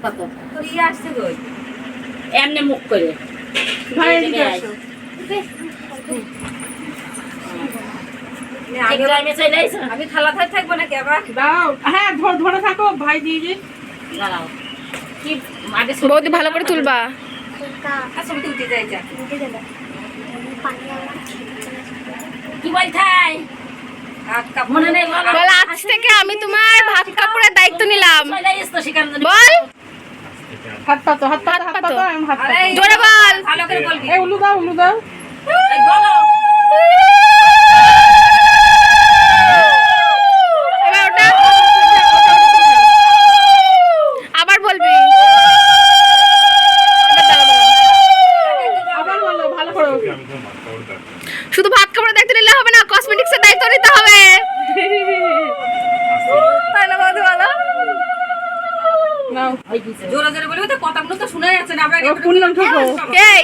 পাতো কি আসছে কই এমনি মুখ করে ভাই এদিকে আসো। আগে টাইমে চলে আইছো আমি খালা থাকবো নাকি আবার দাও হ্যাঁ ধরে থাকো ভাই দিয়ে যে দাঁড়াও কি আগে বৌদি ভালো করে তুলবা। আসলে তুলতে যাই যা কি বলছাই হাত কাপ মনে নেই বল বল আজ থেকে আমি তোমার ভাত কাপড়ের দায়িত্ব নিলাম। চলে আইছো সেখানে বল হাত পাতো আমি হাত পাতো জোরে বল। ভালো করে বলবি এই উলু দাও এই বলো এবার ওটা আবার বলবি। আবার বলো ভালো করে শুধু ভাত কাপড়ের দায়িত্ব নিলে হবে না, কসমেটিক্সের দায়িত্ব নিতে হবে। তাই না বৌদি বলো? নাও ওই পিছে জোরে জোরে বলবি তো কথাগুলো তো শোনা যাচ্ছে না আমরা ও কুনলাম ঠোকো এই